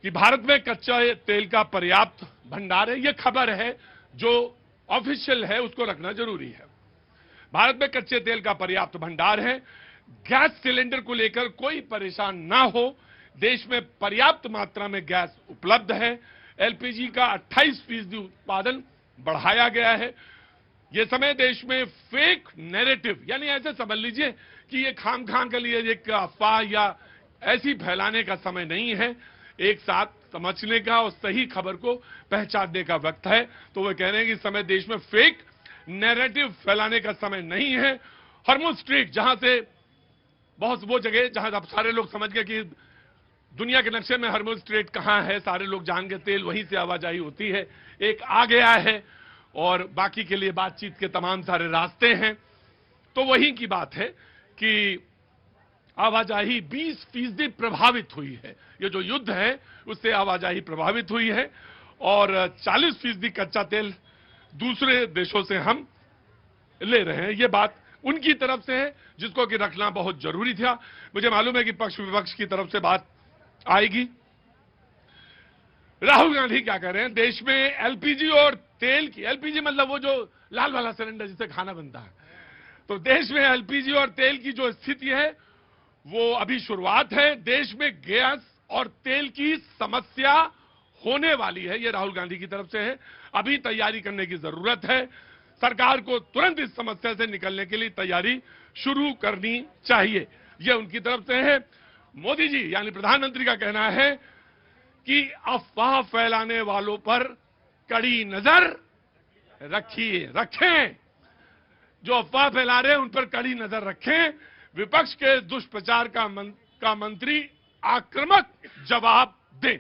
कि भारत में कच्चा तेल का पर्याप्त भंडार है। यह खबर है जो ऑफिशियल है, उसको रखना जरूरी है। भारत में कच्चे तेल का पर्याप्त भंडार है। गैस सिलेंडर को लेकर कोई परेशान ना हो। देश में पर्याप्त मात्रा में गैस उपलब्ध है। एलपीजी का 28% उत्पादन बढ़ाया गया है। यह समय देश में फेक नैरेटिव, यानी ऐसे समझ लीजिए कि ये खाम के लिए एक अफवाह या ऐसी फैलाने का समय नहीं है। एक साथ समझने का और सही खबर को पहचानने का वक्त है। तो वो कह रहे हैं कि इस समय देश में फेक नैरेटिव फैलाने का समय नहीं है। हरमुज स्ट्रीट, जहां से बहुत वो जगह जहां अब सारे लोग समझ गए कि दुनिया के नक्शे में हरमुज स्ट्रीट कहां है, सारे लोग जान गए, तेल वहीं से आवाजाही होती है, एक आ गया है और बाकी के लिए बातचीत के तमाम सारे रास्ते हैं। तो वहीं की बात है कि आवाजाही 20% प्रभावित हुई है। ये जो युद्ध है उससे आवाजाही प्रभावित हुई है और 40% कच्चा तेल दूसरे देशों से हम ले रहे हैं। ये बात उनकी तरफ से है जिसको कि रखना बहुत जरूरी था। मुझे मालूम है कि पक्ष विपक्ष की तरफ से बात आएगी। राहुल गांधी क्या कर रहे हैं, देश में एलपीजी और तेल की, एलपीजी मतलब वो जो लाल वाला सिलेंडर जिससे खाना बनता है, तो देश में एलपीजी और तेल की जो स्थिति है वो अभी शुरुआत है। देश में गैस और तेल की समस्या होने वाली है, ये राहुल गांधी की तरफ से है। अभी तैयारी करने की जरूरत है। सरकार को तुरंत इस समस्या से निकलने के लिए तैयारी शुरू करनी चाहिए, यह उनकी तरफ से है। मोदी जी यानी प्रधानमंत्री का कहना है कि अफवाह फैलाने वालों पर कड़ी नजर रखें। जो अफवाह फैला रहे हैं उन पर कड़ी नजर रखें। विपक्ष के दुष्प्रचार का मंत्री आक्रामक जवाब दे।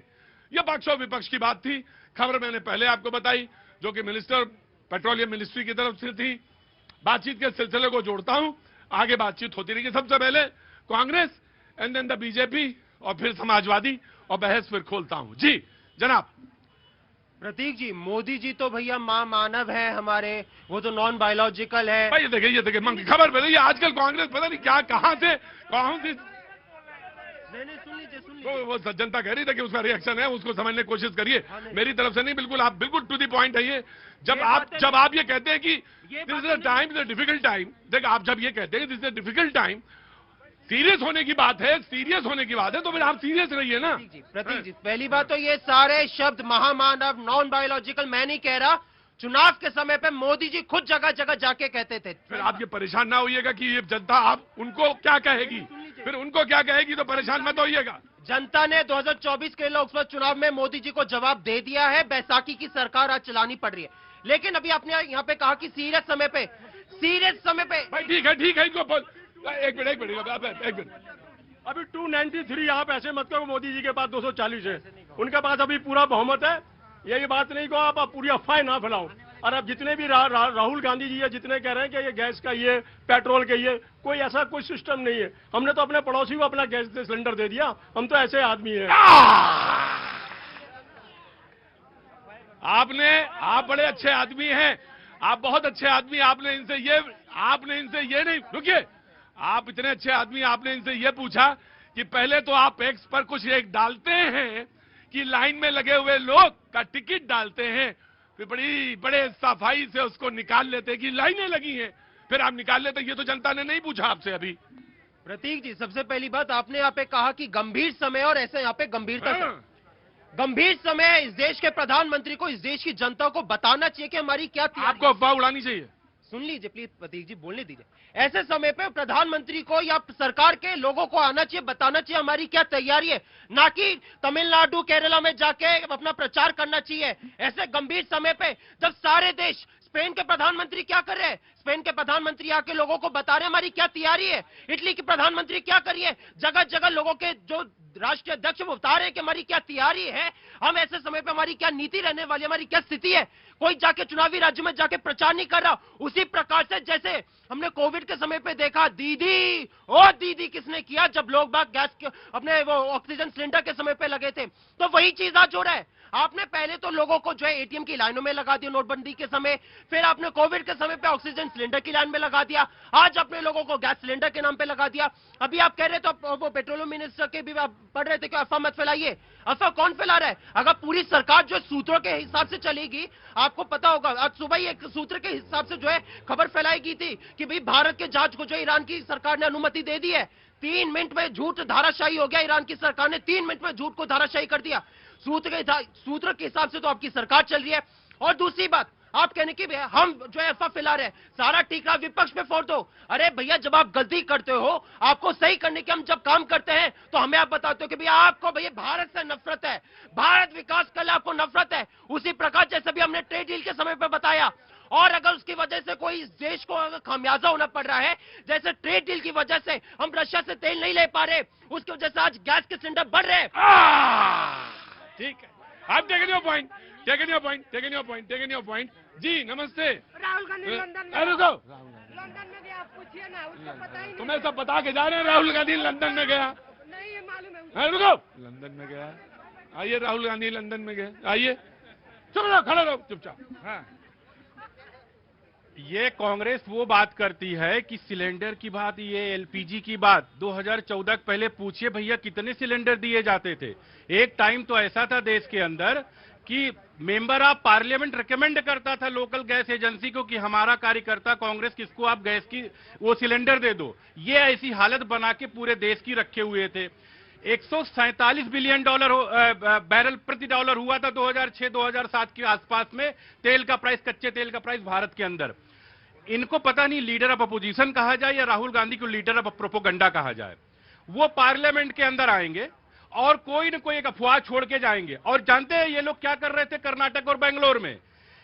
यह पक्ष और विपक्ष की बात थी। खबर मैंने पहले आपको बताई जो कि मिनिस्टर पेट्रोलियम मिनिस्ट्री की तरफ से थी। बातचीत के सिलसिले को जोड़ता हूं, आगे बातचीत होती रहेगी। सबसे पहले Congress and then the BJP और फिर समाजवादी और बहस फिर खोलता हूं। जी जनाब। प्रतीक जी, मोदी जी तो भैया मां मानव है हमारे, वो तो नॉन बायोलॉजिकल है। भाई ये देखिए खबर बताइए आजकल कांग्रेस पता नहीं क्या कहां से नहीं सुन लीजिए तो वो जनता कह रही थी कि उसका रिएक्शन है, उसको समझने की कोशिश करिए। मेरी तरफ से नहीं, बिल्कुल आप बिल्कुल टू दी पॉइंट है। ये जब आप ये कहते हैं कि this is a time, this difficult time, देख आप जब ये कहते हैं this is a difficult time, serious होने की बात है, सीरियस होने की बात है, तो फिर आप सीरियस रहिए ना। प्रतीक जी, पहली बात तो ये सारे शब्द महामानव, नॉन बायोलॉजिकल मैं नहीं कह रहा। चुनाव के समय पे मोदी जी खुद जगह जगह जाके कहते थे। फिर आप ये परेशान ना होइएगा कि ये जनता आप उनको क्या कहेगी, फिर उनको क्या कहेगी, तो परेशान मत होइएगा। जनता ने 2024 के लोकसभा चुनाव में मोदी जी को जवाब दे दिया है। बैसाखी की सरकार आज चलानी पड़ रही है। लेकिन अभी आपने यहाँ पे कहा कि सीरियस समय पे भाई ठीक है इनको एक मिनट अभी 293 आप ऐसे मत करो, मोदी जी के पास 240 है, उनके पास अभी पूरा बहुमत है। यही बात नहीं को आप पूरी अफवाह ना फैलाओ। और अब जितने भी राहुल गांधी जी है, जितने कह रहे हैं कि ये गैस का ये पेट्रोल का ये कोई ऐसा कोई सिस्टम नहीं है। हमने तो अपने पड़ोसी को अपना गैस सिलेंडर दे दिया। हम तो ऐसे आदमी हैं। आप बड़े अच्छे आदमी हैं, आप बहुत अच्छे आदमी। आपने इनसे ये नहीं, रुकिए, आप इतने अच्छे आदमी, आपने इनसे ये पूछा कि पहले तो आप एक्स पर कुछ एक डालते हैं कि लाइन में लगे हुए लोग का टिकट डालते हैं, फिर बड़े सफाई से उसको निकाल लेते कि लाइनें लगी हैं, फिर आप निकाल लेते। ये तो जनता ने नहीं पूछा आपसे अभी। प्रतीक जी, सबसे पहली बात आपने यहाँ पे कहा कि गंभीर समय, और ऐसे यहाँ पे गंभीर समय इस देश के प्रधानमंत्री को, इस देश की जनता को बताना चाहिए कि हमारी क्या तैयारी। आपको अफवाह उड़ानी चाहिए। सुन लीजिए प्लीज प्रतीक जी, बोलने दीजिए। ऐसे समय पे प्रधानमंत्री को या सरकार के लोगों को आना चाहिए, बताना चाहिए हमारी क्या तैयारी है, ना कि तमिलनाडु केरला में जाके अपना प्रचार करना चाहिए। ऐसे गंभीर समय पे जब सारे देश, स्पेन के प्रधानमंत्री क्या कर रहे हैं, स्पेन के प्रधानमंत्री आके लोगों को बता रहे हैं हमारी क्या तैयारी है। इटली के प्रधानमंत्री क्या कर रही है, जगह जगह लोगों के जो राष्ट्रीय अध्यक्ष वो बता रहे हैं कि हमारी क्या तैयारी है। हम ऐसे समय पे हमारी क्या नीति रहने वाली, हमारी क्या स्थिति है। कोई जाके चुनावी राज्य में जाके प्रचार नहीं कर रहा। उसी प्रकार से जैसे हमने कोविड के समय पे देखा, दीदी किसने किया, जब लोग बाग गैस अपने वो ऑक्सीजन सिलेंडर के समय पे लगे थे, तो वही चीज आज हो रहा है। आपने पहले तो लोगों को जो है एटीएम की लाइनों में लगा दिया नोटबंदी के समय, फिर आपने कोविड के समय पे ऑक्सीजन सिलेंडर की लाइन में लगा दिया, आज अपने लोगों को गैस सिलेंडर के नाम पे लगा दिया। अभी आप कह रहे तो वो पेट्रोलियम मिनिस्टर के भी आप पढ़ रहे थे कि अफवाह मत फैलाइए। अफवाह कौन फैला रहा है? अगर पूरी सरकार जो सूत्रों के हिसाब से चलेगी, आपको पता होगा आज सुबह ही एक सूत्र के हिसाब से जो है खबर फैलाई गई थी कि भाई भारत के जहाज को जो ईरान की सरकार ने अनुमति दे दी है। 3 मिनट में झूठ धाराशाही हो गया, ईरान की सरकार ने 3 मिनट में झूठ को धाराशाही कर दिया। सूत्र के हिसाब से तो आपकी सरकार चल रही है। और दूसरी बात, आप कहने की हम जो है अफवाह फैला रहे हैं, सारा टीका विपक्ष पे फोड़ दो। अरे भैया, जब आप गलती करते हो, आपको सही करने के हम जब काम करते हैं तो हमें आप बताते हो कि भैया आपको भैया भारत से नफरत है, भारत विकास के लिए आपको नफरत है। उसी प्रकार जैसे भी हमने ट्रेड डील के समय पे बताया, और अगर उसकी वजह से कोई इस देश को अगर खामियाजा होना पड़ रहा है, जैसे ट्रेड डील की वजह से हम रशिया से तेल नहीं ले पा रहे, उसकी वजह से आज गैस के सिलेंडर बढ़ रहे हैं। ठीक है, आप taken your point, taken your point, taken your point, taken your point. जी नमस्ते। राहुल गांधी लंदन में, रुको, लंदन में गया, आप पूछिए ना, उसको पता ही नहीं। तुम्हें सब बता के जा रहे हैं राहुल गांधी लंदन में गया। नहीं, ये मालूम है उसको। रुको, लंदन में गया, आइए राहुल गांधी लंदन में गए, आइए, चुप रहो, खड़े रहो चुपचाप। हाँ, ये कांग्रेस वो बात करती है कि सिलेंडर की बात, ये एलपीजी की बात 2014 पहले पूछिए भैया कितने सिलेंडर दिए जाते थे। एक टाइम तो ऐसा था देश के अंदर कि मेंबर ऑफ पार्लियामेंट रिकमेंड करता था लोकल गैस एजेंसी को कि हमारा कार्यकर्ता कांग्रेस किसको आप गैस की वो सिलेंडर दे दो। ये ऐसी हालत बना के पूरे देश की रखे हुए थे। 147 बिलियन डॉलर बैरल प्रति डॉलर हुआ था 2006-2007 के आसपास में तेल का प्राइस, कच्चे तेल का प्राइस भारत के अंदर। इनको पता नहीं लीडर ऑफ अपोजिशन कहा जाए या राहुल गांधी को लीडर ऑफ प्रोपोगंडा कहा जाए। वो पार्लियामेंट के अंदर आएंगे और कोई न कोई एक अफवाह छोड़ के जाएंगे। और जानते हैं ये लोग क्या कर रहे थे कर्नाटक और बेंगलोर में?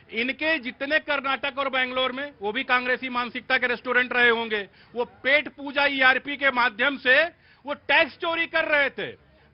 इनके जितने कर्नाटक और बेंगलोर में, वो भी कांग्रेसी मानसिकता के रेस्टोरेंट रहे होंगे, वो पेट पूजा ईआरपी के माध्यम से वो टैक्स चोरी कर रहे थे।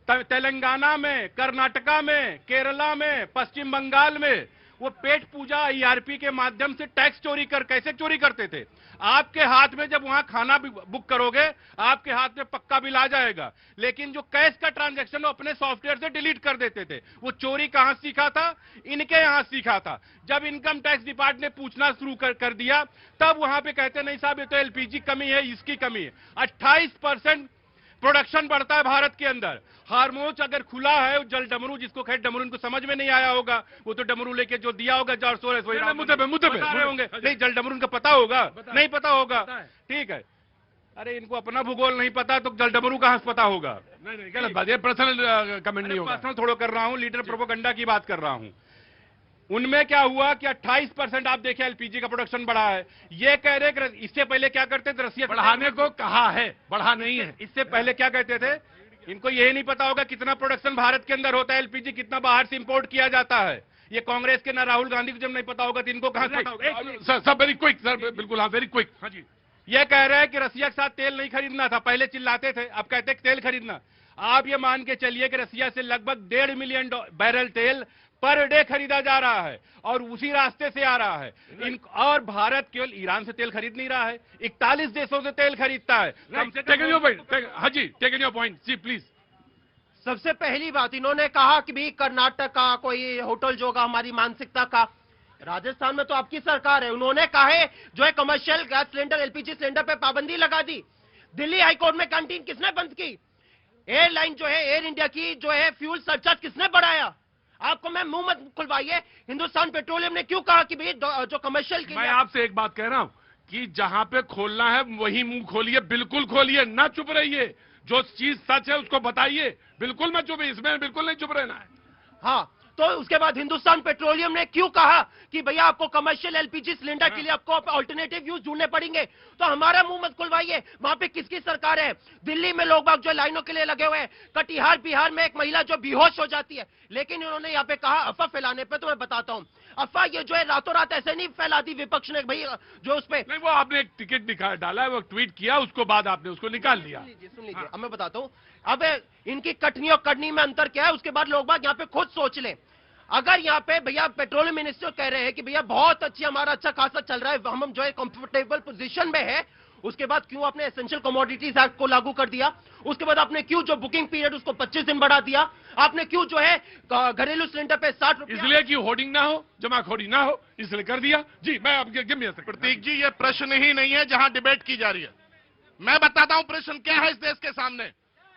तेलंगाना में, कर्नाटका में, केरला में, पश्चिम बंगाल में वो पेट पूजा ईआरपी के माध्यम से टैक्स चोरी कैसे चोरी करते थे? आपके हाथ में जब वहां खाना बुक करोगे, आपके हाथ में पक्का बिल आ जाएगा, लेकिन जो कैश का ट्रांजैक्शन वो अपने सॉफ्टवेयर से डिलीट कर देते थे। वो चोरी कहां सीखा था? इनके यहां सीखा था। जब इनकम टैक्स डिपार्टमेंट ने पूछना शुरू कर दिया, तब वहां पे कहते नहीं साहब ये तो एलपीजी कमी है, इसकी कमी है। 28% प्रोडक्शन बढ़ता है भारत के अंदर। हारमोज अगर खुला है, जल डमरू, जिसको खैर डमरू इनको समझ में नहीं आया होगा, वो तो डमरू लेके जो दिया होगा जोर शोर से मुद्दे पे बता रहे होंगे। नहीं, जल डमरू इनको पता होगा? नहीं पता होगा, ठीक है। अरे इनको अपना भूगोल नहीं पता तो जल डमरू कहां से पता होगा? नहीं गलत बात, ये पर्सनल कमेंट नहीं होगा। पर्सनल थोड़ा कर रहा हूं, लीडर प्रोपोगंडा की बात कर रहा हूं। उनमें क्या हुआ कि 28% आप देखिए एलपीजी का प्रोडक्शन बढ़ा है। ये कह रहे कि इससे पहले क्या करते थे? रसिया बढ़ाने को कहा है, बढ़ा नहीं है। इससे पहले क्या कहते थे? इनको यही नहीं पता होगा कितना प्रोडक्शन भारत के अंदर होता है, एलपीजी कितना बाहर से इंपोर्ट किया जाता है। ये कांग्रेस के ना राहुल गांधी को जब नहीं पता होगा तो इनको कहां पता होगा? सर वेरी क्विक सर, बिल्कुल हाँ, वेरी क्विक। हाँ जी, ये कह रहे हैं कि रसिया के साथ तेल नहीं खरीदना था, पहले चिल्लाते थे, अब कहते तेल खरीदना। आप ये मान के चलिए कि रसिया से लगभग 1.5 मिलियन बैरल तेल पर डे खरीदा जा रहा है और उसी रास्ते से आ रहा है। और भारत केवल ईरान से तेल खरीद नहीं रहा है, 41 देशों से तेल खरीदता है। टेकन योर पॉइंट, हाँ जी, टेकन योर पॉइंट जी प्लीज। सबसे पहली बात, इन्होंने कहा कि भी कर्नाटक का कोई होटल जो होगा हमारी मानसिकता का। राजस्थान में तो आपकी सरकार है, उन्होंने कहा है जो है commercial gas cylinder, LPG cylinder पे पाबंदी लगा दी। दिल्ली हाईकोर्ट में कैंटीन किसने बंद की? एयरलाइन जो है एयर इंडिया की जो है फ्यूल सरचार्ज किसने बढ़ाया? आपको मैं मुंह मत खुलवाइए। हिंदुस्तान पेट्रोलियम ने क्यों कहा कि भाई जो कमर्शियल की, मैं आपसे एक बात कह रहा हूं कि जहां पे खोलना है वही मुंह खोलिए, बिल्कुल खोलिए, ना चुप रहिए। जो चीज सच है उसको बताइए, बिल्कुल मत चुप, इसमें बिल्कुल नहीं चुप रहना है। हाँ, तो उसके बाद हिंदुस्तान पेट्रोलियम ने क्यों कहा कि भैया आपको कमर्शियल एलपीजी सिलेंडर के लिए आपको ऑल्टरनेटिव यूज ढूंढने पड़ेंगे? तो हमारा मुंह मत खुलवाइए। वहां पे किसकी सरकार है? दिल्ली में लोग बाग जो लाइनों के लिए लगे हुए हैं, कटिहार बिहार में एक महिला जो बेहोश हो जाती है, लेकिन इन्होंने यहाँ पे कहा अफवाह फैलाने पे। तो मैं बताता हूँ, अफवाह ये जो है रातों रात ऐसे नहीं फैला दी विपक्ष ने भाई, जो उस पे नहीं, वो आपने एक टिकट दिखा डाला है, वो ट्वीट किया, उसको बाद आपने उसको निकाल दिया। सुन लीजिए, अब मैं बताता हूँ। अब इनकी कटनी और कड़नी में अंतर क्या है, उसके बाद लोग बाग यहाँ पे खुद सोच लें। अगर यहाँ पे भैया पेट्रोलियम मिनिस्टर कह रहे हैं कि भैया बहुत अच्छी, हमारा अच्छा खासा चल रहा है, हम जो है कंफर्टेबल पोजीशन में है, उसके बाद क्यों आपने एसेंशियल कमोडिटीज एक्ट को लागू कर दिया, उसके बाद आपने क्यों जो बुकिंग पीरियड उसको 25 दिन बढ़ा दिया, आपने क्यों जो है घरेलू सिलेंडर पे 60 रुपए, इसलिए कि होर्डिंग ना हो, जमाखोरी ना हो, इसलिए कर दिया। जी मैं आपके प्रतीक जी, ये प्रश्न ही नहीं है जहां डिबेट की जा रही है। मैं बताता हूं प्रश्न क्या है इस देश के सामने।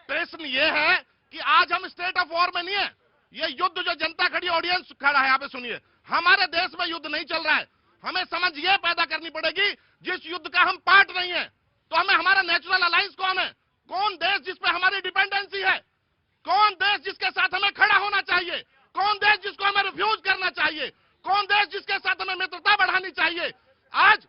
प्रश्न ये है कि आज हम स्टेट ऑफ वॉर में नहीं है। ये युद्ध जो जनता खड़ी, ऑडियंस खड़ा है, यहाँ पे सुनिए, हमारे देश में युद्ध नहीं चल रहा है। हमें समझ ये पैदा करनी पड़ेगी, जिस युद्ध का हम पार्ट नहीं है, तो हमें हमारा नेचुरल अलायंस कौन है, कौन देश जिस पे हमारी डिपेंडेंसी है, कौन देश जिसके साथ हमें खड़ा होना चाहिए, कौन देश जिसको हमें रिफ्यूज करना चाहिए, कौन देश जिसके साथ हमें मित्रता बढ़ानी चाहिए। आज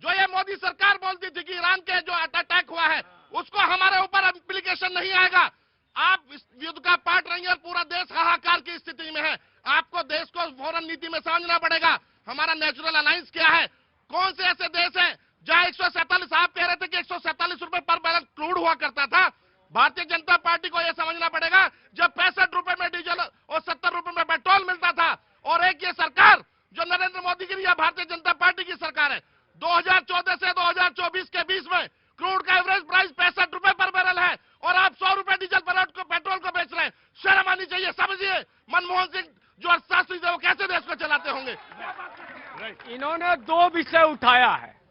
जो ये मोदी सरकार बोलती थी कि ईरान के जो अटैक हुआ है उसको हमारे ऊपर एप्लीकेशन नहीं आएगा। आप इस युद्ध का पार्ट नहीं है और पूरा देश हाहाकार की स्थिति में है। आपको देश को फॉरेन नीति में समझना पड़ेगा। हमारा नेचुरल अलायंस क्या है, कौन से ऐसे देश हैं जहां 147, आप कह रहे थे कि 147 रुपए पर बैरल क्रूड हुआ करता था। भारतीय जनता पार्टी को यह समझना पड़ेगा, जब 65 रुपए में डीजल और 70 रुपए में पेट्रोल मिलता था, और एक ये सरकार जो नरेंद्र मोदी की या भारतीय जनता पार्टी की सरकार है, 2014 से 2024 के बीच में क्रूड का एवरेज प्राइस 65 रुपए पर बैरल है और आप 100 रुपए डीजल पेट्रोल को बेच रहे हैं। शर्म आनी चाहिए। समझिए मनमोहन सिंह जो अर्थशास्त्री थे वो कैसे देश को चलाते होंगे। इन्होंने दो विषय उठाया है।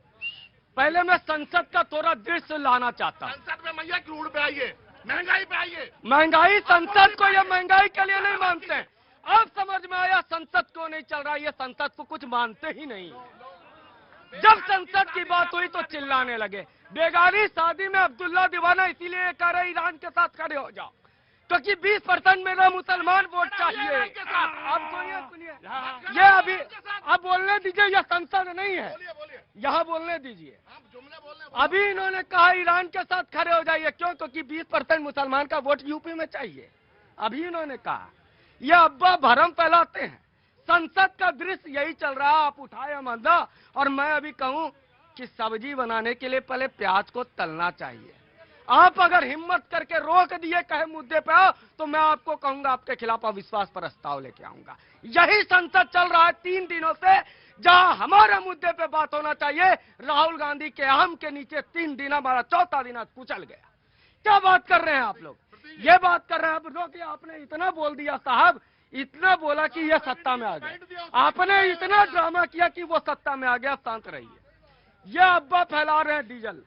पहले मैं संसद का थोड़ा दृश्य लाना चाहता हूँ। संसद में मैया क्रूड पे आइए, महंगाई पे आइए। महंगाई, संसद को ये महंगाई के लिए नहीं मानते। अब समझ में आया संसद को नहीं चल रहा, ये संसद को कुछ मानते ही नहीं। जब संसद की बात हुई तो चिल्लाने लगे। बेगानी शादी में अब्दुल्ला दीवाना इसीलिए कह रहे ईरान के साथ खड़े हो जाओ, क्योंकि 20% मेरा मुसलमान वोट चाहिए। अब सुनिए, ये अभी अब बोलने दीजिए, यह संसद नहीं है, यहाँ बोलने दीजिए। अभी इन्होंने कहा ईरान के साथ खड़े हो जाइए, क्यों? क्योंकि 20% मुसलमान का वोट यूपी में चाहिए। अभी इन्होंने कहा, यह अब्बा भरम फैलाते हैं। संसद का दृश्य यही चल रहा है। आप उठाए मद्दा, और मैं अभी कहूं कि सब्जी बनाने के लिए पहले प्याज को तलना चाहिए। आप अगर हिम्मत करके रोक दिए कहे मुद्दे पे आओ, तो मैं आपको कहूंगा आपके खिलाफ अविश्वास प्रस्ताव लेके आऊंगा। यही संसद चल रहा है 3 दिनों से, जहां हमारे मुद्दे पे बात होना चाहिए, राहुल गांधी के अहम के नीचे 3 दिन, हमारा 4था दिन आज कुचल गया। क्या बात कर रहे हैं आप लोग? ये बात कर रहे हैं। अब रोकिए, आपने इतना बोल दिया साहब, इतना बोला कि ये सत्ता में आ गया। आपने इतना ड्रामा किया कि वो सत्ता में आ गया। शांत रहिए। ये अब्बा फैला रहे हैं डीजल।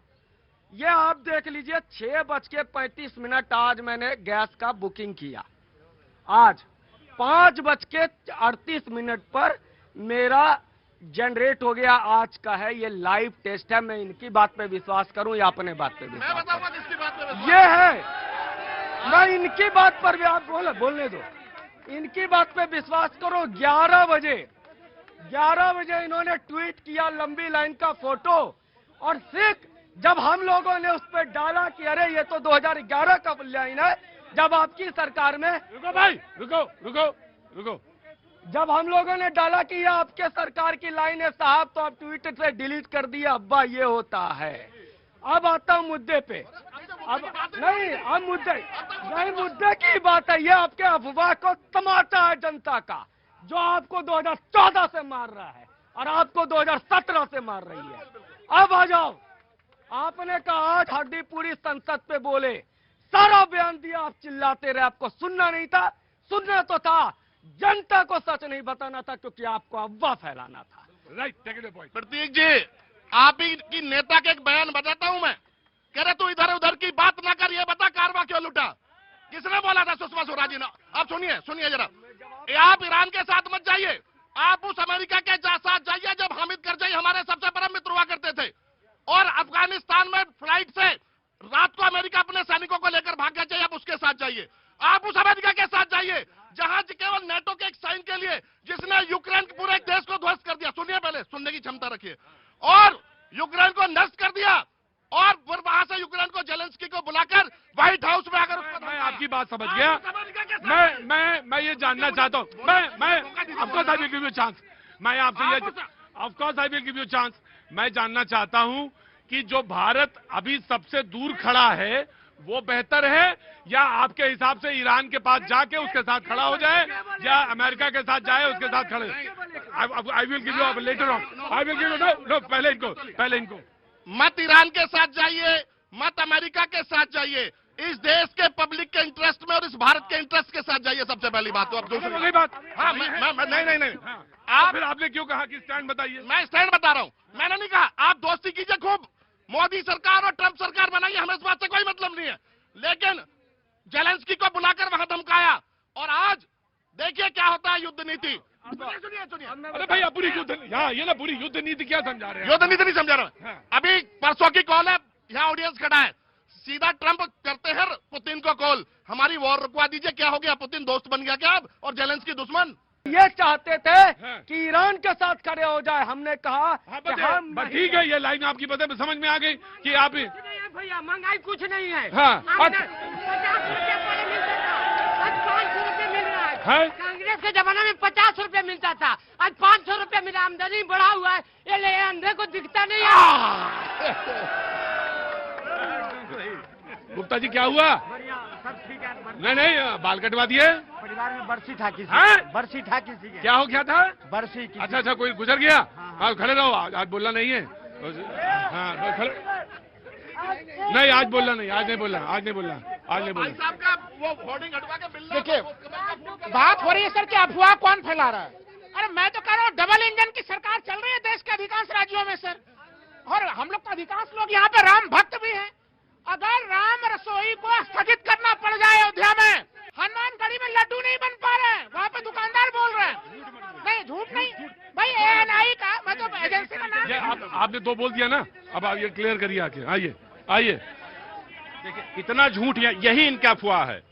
ये आप देख लीजिए, 6:35 आज मैंने गैस का बुकिंग किया। आज 5:38 पर मेरा जनरेट हो गया। आज का है, ये लाइव टेस्ट है। मैं इनकी बात पे विश्वास करूं या अपने बात पे विश्वास करूं? ये है, मैं इनकी बात पर भी, आप बोलने दो, इनकी बात पे विश्वास करो। 11 बजे इन्होंने ट्वीट किया लंबी लाइन का फोटो, और सिर्फ जब हम लोगों ने उस पर डाला कि अरे ये तो 2011 का लाइन है, जब आपकी सरकार में, रुको भाई, रुको। जब हम लोगों ने डाला कि ये आपके सरकार की लाइन है साहब, तो आप ट्वीट से डिलीट कर दिया। अब्बा ये होता है। अब आता हूं मुद्दे पे। अब नहीं, अब मुद्दे की बात है। ये आपके अफवाह को तमाचा है जनता का, जो आपको 2014 से मार रहा है और आपको 2017 से मार रही है। अब आ जाओ। आपने कहा आज हड्डी पूरी संसद पे बोले, सारा बयान दिया, आप चिल्लाते रहे। आपको सुनना नहीं था? सुनना तो था, जनता को सच नहीं बताना था, क्योंकि आपको अफवाह फैलाना था। Right, take it point. Prateek ji, आप ही की नेता के एक बयान बताता हूं मैं। कह रहे तू इधर उधर की बात ना कर, ये बता कारवा क्यों लुटा? किसने बोला था? सुषमा स्वराज जी ने। आप सुनिए जरा। आप ईरान के साथ मत जाइए, आप उस अमेरिका के साथ जाइए जब हामिद करजाई हमारे सबसे परम मित्र हुआ करते थे, और अफगानिस्तान में फ्लाइट से रात को अमेरिका अपने सैनिकों को लेकर भाग गया, चाहिए आप उसके साथ जाइए। आप उस अमेरिका के साथ जाइए जहां केवल नेटो के एक साइन के लिए, जिसने यूक्रेन के पूरे देश को ध्वस्त कर दिया। सुनिए, पहले सुनने की क्षमता रखिए। और यूक्रेन को नष्ट कर दिया, और वहां से यूक्रेन को जेलेंस्की को बुलाकर व्हाइट हाउस में आकर, मैं आपकी बात समझ गया। मैं ये जानना चाहता हूँ, मैं of course I will give you chance, मैं आपसे ये, of course I will give you chance. मैं जानना चाहता हूँ कि जो भारत अभी सबसे दूर खड़ा है वो बेहतर है, या आपके हिसाब से ईरान के पास जाके उसके साथ खड़ा हो जाए, या अमेरिका के साथ जाए उसके साथ खड़े? I will give you letter on, I will give you. No, पहले इनको मत ईरान के साथ जाइए, मत अमेरिका के साथ जाइए, इस देश के पब्लिक के इंटरेस्ट में और इस भारत के इंटरेस्ट के साथ जाइए। सबसे पहली बात तो। अब दूसरी बात, हाँ, नहीं, आप फिर आपने क्यों कहा कि स्टैंड बताइए? मैं स्टैंड बता रहा हूं, मैंने नहीं कहा। आप दोस्ती कीजिए खूब, मोदी सरकार और ट्रंप सरकार बनाइए, हमें इस बात से कोई मतलब नहीं है। लेकिन जेलेंस्की को बुलाकर वहां धमकाया, और आज देखिए क्या होता है युद्ध नीति। सुनिए। अरे भैया पूरी युद्ध, यहाँ ये ना पूरी युद्ध नीति क्या समझा रहे हैं? युद्ध नीति नहीं समझा रहा। हाँ। अभी परसों की कॉल है, यहाँ ऑडियंस खड़ा है, सीधा ट्रंप करते हैं पुतिन को कॉल, हमारी वॉर रुकवा दीजिए। क्या हो गया, पुतिन दोस्त बन गया क्या अब, और जेलेंस्की दुश्मन? ये चाहते थे हाँ। कि ईरान के साथ खड़े हो जाए। हमने कहा हाँ, कि हम बस ठीक है, ये लाइन आपकी बता समझ में आ गई कि आप नहीं है भैया, महंगाई कुछ नहीं है। हाँ, हमने 50 रुपये पहले मिलता था, आज 500 रुपये मिल रहा है? है। कांग्रेस के जमाने में 50 रुपये मिलता था, आज 500 रुपये मिला। आमदनी बढ़ा हुआ है, ये ले अंधे को दिखता नहीं है। गुप्ता जी क्या हुआ? सब ठीक है। नहीं, बाल कटवा दिए? परिवार में बरसी था किसी हाँ? बरसी था किसी के। क्या हो गया था? बरसी की। अच्छा, कोई गुजर गया? हाँ, खड़े रहो, आज बोलना नहीं है। हाँ, खड़े नहीं, आज बोलना नहीं, आज नहीं बोलना। भाई साहब का वो होर्डिंग हटवा के बिल्ला। देखिए, बात हो रही है सर कि अफवाह कौन फैला रहा है। अरे मैं तो कह रहा हूँ डबल इंजन की सरकार चल रही है देश के अधिकांश राज्यों में सर, और हम लोग का अधिकांश लोग यहाँ पे राम भक्त भी हैं। अगर राम रसोई को स्थगित करना पड़ जाए अयोध्या में, हनुमानगढ़ी में लड्डू नहीं बन पा रहे हैं, वहाँ पे दुकानदार बोल रहे हैं। नहीं, झूठ नहीं भाई, ANI का मैं तो एजेंसी का नाम। आपने दो बोल दिया ना, अब आप ये क्लियर करिए आके। आइए। देखिए, इतना झूठ यही इनका अफवाह है,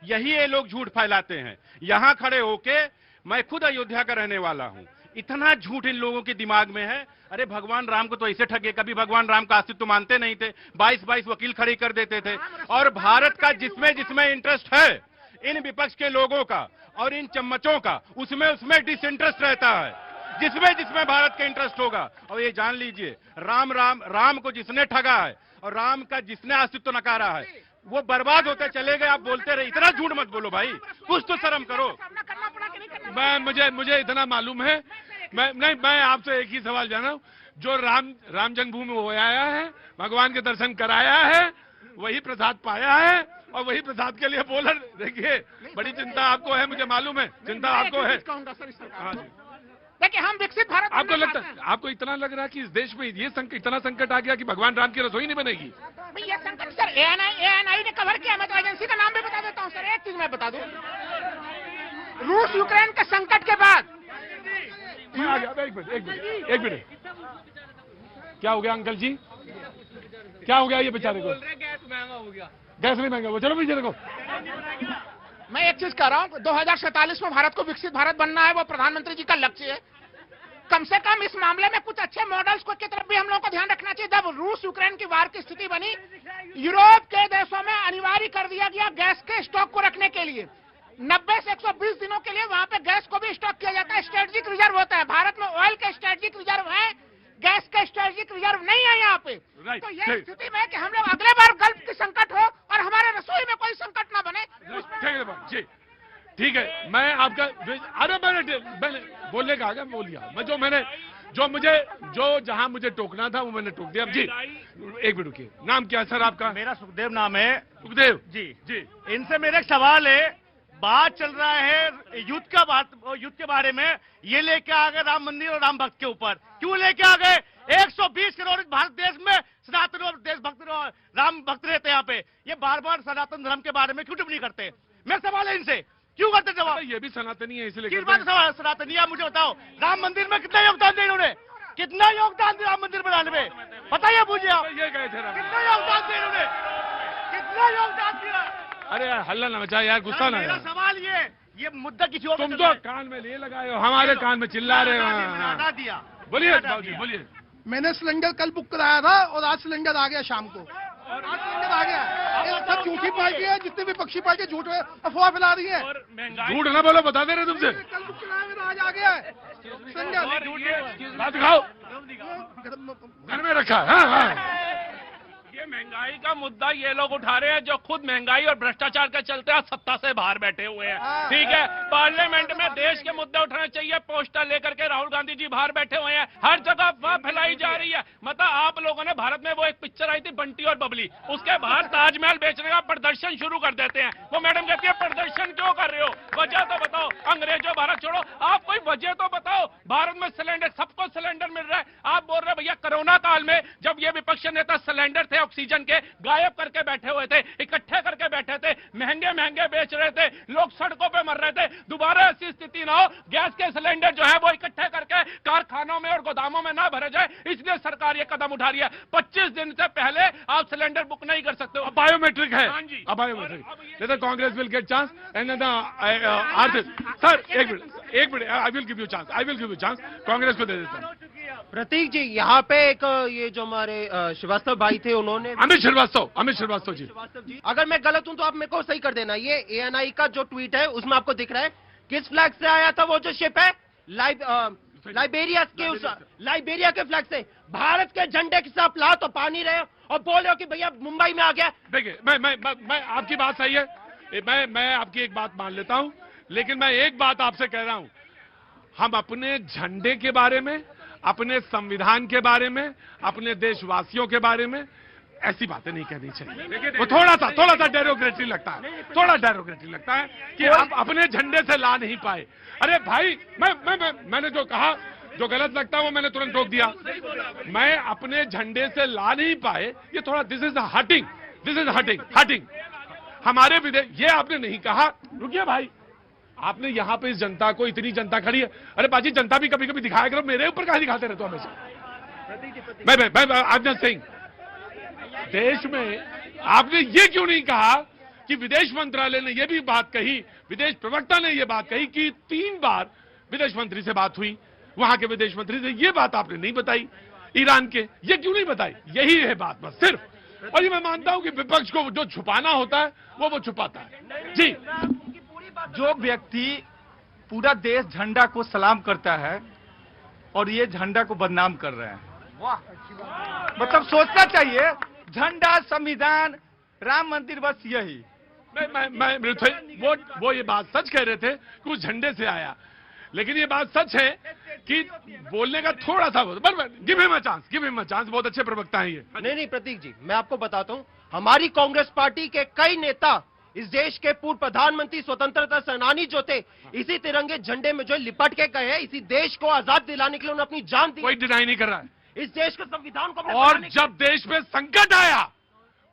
यही ये लोग झूठ फैलाते हैं। यहाँ खड़े होके, मैं खुद अयोध्या का रहने वाला हूँ, इतना झूठ इन लोगों के दिमाग में है। अरे भगवान राम को तो ऐसे ठगे, कभी भगवान राम का अस्तित्व मानते नहीं थे, 22 वकील खड़े कर देते थे। और भारत का जिसमें इंटरेस्ट है, इन विपक्ष के लोगों का और इन चम्मचों का, उसमें डिसइंटरेस्ट रहता है। जिसमें भारत का इंटरेस्ट होगा, और ये जान लीजिए, राम को जिसने ठगा है और राम का जिसने अस्तित्व नकारा है, वो बर्बाद होते चले गए। आप बोलते रहे, इतना झूठ मत बोलो भाई, कुछ तो शर्म करो। मुझे इतना मालूम है, मैं आपसे एक ही सवाल जाना हूँ, जो राम जन्मभूमि हो आया है, भगवान के दर्शन कराया है, वही प्रसाद पाया है, और वही प्रसाद के लिए बोला। देखिए, बड़ी चिंता आपको है, मुझे मालूम है, चिंता आपको है। हाँ जी। देखिए, हम विकसित भारत आपको लगता है, आपको इतना लग रहा है कि इस देश में ये इतना संकट आ गया कि भगवान राम की रसोई नहीं बनेगी? ये संकट सर ANI ने कवर किया। मैं तो एजेंसी का नाम भी बता देता हूँ सर। एक चीज मैं बता दूं, रूस यूक्रेन के संकट के बाद। एक मिनट, क्या हो गया अंकल जी? क्या हो गया ये बेचारे को? गैस महंगा हो गया। गैस नहीं महंगा हुआ, चलो बेचारे को। मैं एक चीज कह रहा हूँ, 2047 में भारत को विकसित भारत बनना है, वो प्रधानमंत्री जी का लक्ष्य है। कम से कम इस मामले में कुछ अच्छे मॉडल्स को की तरफ भी हम लोगों को ध्यान रखना चाहिए। जब रूस यूक्रेन की वार की स्थिति बनी, यूरोप के देशों में अनिवार्य कर दिया गया गैस के स्टॉक को रखने के लिए। 90 से 120 दिनों के लिए वहां पे गैस को भी स्टॉक किया जाता है, स्ट्रेटेजिक रिजर्व होता है। भारत में ऑयल के स्ट्रेटेजिक रिजर्व है, गैस का स्ट्रेटेजिक रिजर्व नहीं है यहाँ पे। तो ये स्थिति में कि हम लोग अगले बार गल्फ की संकट हो और हमारे रसोई में कोई संकट ना बने, जी ठीक है। मैं आपका, अरे मैंने बोलने का आगे बोल दिया। मैं जहां मुझे टोकना था वो मैंने टोक दिया। जी एक मिनट रुकिए, नाम क्या है सर आपका? मेरा सुखदेव नाम है। सुखदेव जी। इनसे मेरा एक सवाल है, बात चल रहा है युद्ध के बारे में, ये लेके आ गए राम मंदिर और राम भक्त के ऊपर। क्यों लेके आ गए? 120 करोड़ भारत देश में सनातन और देशभक्त राम भक्त रहते हैं यहाँ पे। ये बार बार सनातन धर्म के बारे में क्यों टिप्पणी करते हैं? मेरा सवाल है इनसे, क्यों करते जवाब? ये भी सनातनी है इसलिए। किस बात सवाल सनातनी है? मुझे बताओ, राम मंदिर में कितना योगदान दिया इन्होंने? कितना योगदान दिया राम मंदिर बनाने में? बताइए मुझे आप। ये गए थे कितना योगदान दिया इन्होंने? कितना योगदान दिया? अरे हल्ला ना मचा यार, गुस्सा ना। मेरा सवाल ये मुद्दा किसी और तुम तो कान में ले लगाए हो, हमारे कान में चिल्ला रहे हो। दिया। बोलिए बाबूजी, बोलिए। मैंने सिलेंडर कल बुक कराया था और आज सिलेंडर आ गया शाम को। आज सिलेंडर आ गया। ये सब झूठी पार्टी है, जितनी भी पक्षी पार्टी झूठ अफवाह फैला रही है। झूठ ना बोलो, बता दे रहे तुमसे। कल बुक कराया मेरा, आज आ गया है सिलेंडर। बात दिखाओ, घर में रखा है। हाँ। ये महंगाई महंगाई का मुद्दा ये लोग उठा रहे हैं जो खुद महंगाई और भ्रष्टाचार के चलते आज सत्ता से बाहर बैठे हुए हैं। ठीक है, पार्लियामेंट में देश के मुद्दे उठाने चाहिए। पोस्टर लेकर के राहुल गांधी जी बाहर बैठे हुए हैं, हर जगह अफवाह फैलाई जा रही है। मतलब आप लोगों ने भारत में वो एक पिक्चर आई थी बंटी और बबली, उसके बाहर ताजमहल बेचने का प्रदर्शन शुरू कर देते हैं। वो मैडम कहती है प्रदर्शन क्यों कर रहे हो, वजह तो बताओ। अंग्रेजों भारत छोड़ो, आप कोई वजह तो बताओ। भारत में सिलेंडर, सबको सिलेंडर मिल रहा है, आप बोल रहे भैया कोरोना काल में जब ये विपक्ष नेता सिलेंडर थे ऑक्सीजन के गायब करके बैठे हुए थे, इकट्ठे करके बैठे थे, महंगे महंगे बेच रहे थे, लोग सड़कों पे मर रहे थे। दोबारा ऐसी स्थिति ना हो, गैस के सिलेंडर जो है वो इकट्ठे करके कारखानों में और गोदामों में ना भरे जाए, इसलिए सरकार ये कदम उठा रही है। 25 दिन से पहले आप सिलेंडर बुक नहीं कर सकते हो। बायोमेट्रिक है। हाँ जी। Biometric Congress will get chance and sir एक minute I will give you chance Congress को दे देता हूं। प्रतीक जी, यहाँ पे एक ये जो हमारे श्रीवास्तव भाई थे, उन्होंने अमित श्रीवास्तव जी, श्रीवास्तव जी, अगर मैं गलत हूं तो आप मेरे को सही कर देना। ये ANI का जो ट्वीट है उसमें आपको दिख रहा है किस फ्लैग से आया था वो जो शिप है, लाइबेरिया के फ्लैग से। भारत के झंडे के साथ ला तो पानी रहे हो और बोल रहे हो कि भैया मुंबई में आ गया। देखिए मैं आपकी बात सही है, मैं आपकी एक बात मान लेता हूं, लेकिन मैं एक बात आपसे कह रहा हूं, हम अपने झंडे के बारे में, अपने संविधान के बारे में, अपने देशवासियों के बारे में ऐसी बातें नहीं कहनी चाहिए। वो थोड़ा सा डेरोक्रेटरी लगता है, कि आप अपने झंडे से ला नहीं पाए। अरे भाई मैंने जो कहा, जो गलत लगता है वो मैंने तुरंत रोक दिया। मैं अपने झंडे से ला नहीं पाए, ये थोड़ा दिस इज हटिंग। हमारे विदेश, ये आपने नहीं कहा। रुकिए भाई, आपने यहाँ पे इस जनता को, इतनी जनता खड़ी है, अरे बाजी जनता भी कभी कभी दिखाया करो, मेरे ऊपर कहा दिखाते रहते हो हमेशा। मैं सिंह, देश में आपने ये क्यों नहीं कहा कि विदेश मंत्रालय ने ये भी बात कही, विदेश प्रवक्ता ने ये बात कही कि 3 बार विदेश मंत्री से बात हुई, वहां के विदेश मंत्री से ये बात आपने नहीं बताई, ईरान के, ये क्यों नहीं बताई? यही है बात बस सिर्फ। और ये मैं मानता हूं कि विपक्ष को जो छुपाना होता है वो छुपाता है। जी, जो व्यक्ति पूरा देश झंडा को सलाम करता है और ये झंडा को बदनाम कर रहे हैं, मतलब सोचना चाहिए। झंडा, संविधान, राम मंदिर, बस यही। वो ये बात सच कह रहे थे कि उस झंडे से आया, लेकिन ये बात सच है कि बोलने का थोड़ा सा, गिव हिम अ चांस, बहुत अच्छे प्रवक्ता हैं ये। नहीं प्रतीक जी, मैं आपको बताता हूं, हमारी कांग्रेस पार्टी के कई नेता, इस देश के पूर्व प्रधानमंत्री, स्वतंत्रता सेनानी जो थे, इसी तिरंगे झंडे में जो लिपट के गए, इसी देश को आजाद दिलाने के लिए उन्होंने अपनी जान दी। कोई डिनाई नहीं कर रहा है इस देश के संविधान को। और जब देश में संकट आया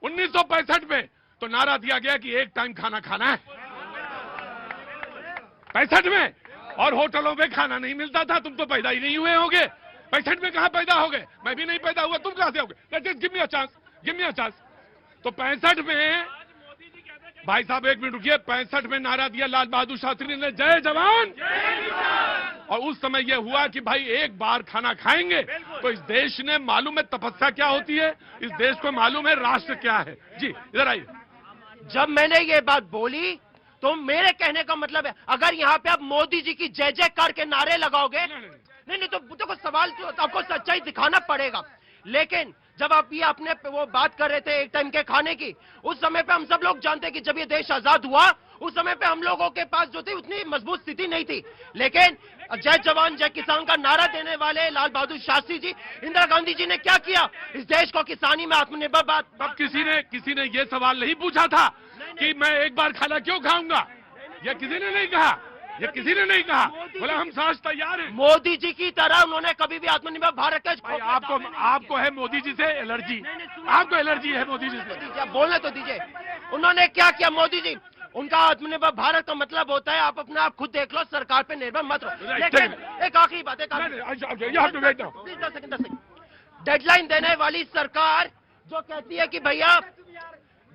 1965 में, तो नारा दिया गया कि एक टाइम खाना खाना है। 65 में, और होटलों में खाना नहीं मिलता था। तुम तो पैदा ही नहीं हुए होगे, 65 में कहां पैदा हो गए? मैं भी नहीं पैदा हुआ, तुम कहां से होगे? Give me a chance. तो 65 में, भाई साहब एक मिनट रुकिए, 65 में नारा दिया लाल बहादुर शास्त्री ने, जय जवान। और उस समय यह हुआ कि भाई एक बार खाना खाएंगे, तो इस देश ने मालूम है तपस्या क्या होती है, इस देश को मालूम है राष्ट्र क्या है। जी इधर आइए। जब मैंने ये बात बोली तो मेरे कहने का मतलब है, अगर यहाँ पे आप मोदी जी की जय जयकार के नारे लगाओगे, नहीं तो देखो सवाल तो आपको सच्चाई दिखाना पड़ेगा। लेकिन जब आप ये अपने वो बात कर रहे थे एक टाइम के खाने की, उस समय पे हम सब लोग जानते कि जब ये देश आजाद हुआ, उस समय पे हम लोगों के पास जो थी उतनी मजबूत स्थिति नहीं थी। लेकिन जय जवान जय किसान का नारा देने वाले लाल बहादुर शास्त्री जी, इंदिरा गांधी जी ने क्या किया? इस देश को किसानी में आत्मनिर्भर अब किसी ने ये सवाल नहीं पूछा था कि मैं एक बार खाना क्यों खाऊंगा, यह किसी ने नहीं कहा। बोला हम साथ तैयार हैं। मोदी जी की तरह उन्होंने कभी भी आत्मनिर्भर भारत के आपको है मोदी जी से एलर्जी, आपको एलर्जी है मोदी जी से। बोलने तो दीजिए, उन्होंने क्या किया मोदी जी? उनका आत्मनिर्भर भारत का मतलब होता है आप अपने आप खुद देख लो, सरकार पे निर्भर मत रहो। लेकिन एक आखिरी बात, डेडलाइन देने वाली सरकार जो कहती है कि भैया,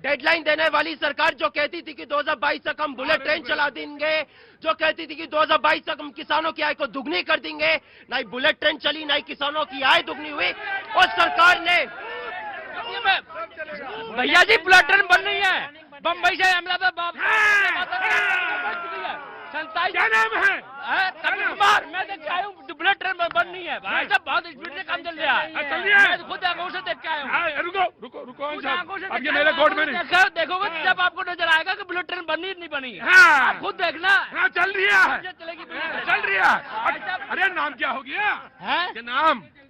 डेडलाइन देने वाली सरकार जो कहती थी कि 2022 तक हम बुलेट ट्रेन चला देंगे, जो कहती थी कि 2022 तक हम किसानों की आय को दुगनी कर देंगे, ना ही बुलेट ट्रेन चली, ना ही किसानों की आय दुगनी हुई। और सरकार ने, भैया जी बुलेट ट्रेन बन रही है, बम्बई से अहमदाबाद। क्या नाम है? कपिल कुमार। मैं देख के आया हूँ, बुलेट ट्रेन बंद नहीं है भाई साहब, बहुत स्पीड से काम चल रहा है। चल रही है? मैं खुद आंखों से देख के आया हूँ। रुको रुको रुको खुद आंखों से अब ये मेरे कोर्ट में नहीं। देखोगे जब आपको नजर आएगा कि बुलेट ट्रेन बनी नहीं बनी। हाँ। आप खुद देखना। हाँ चल रही है, चलेगी चल रही है। अरे नाम क्या हो गया? है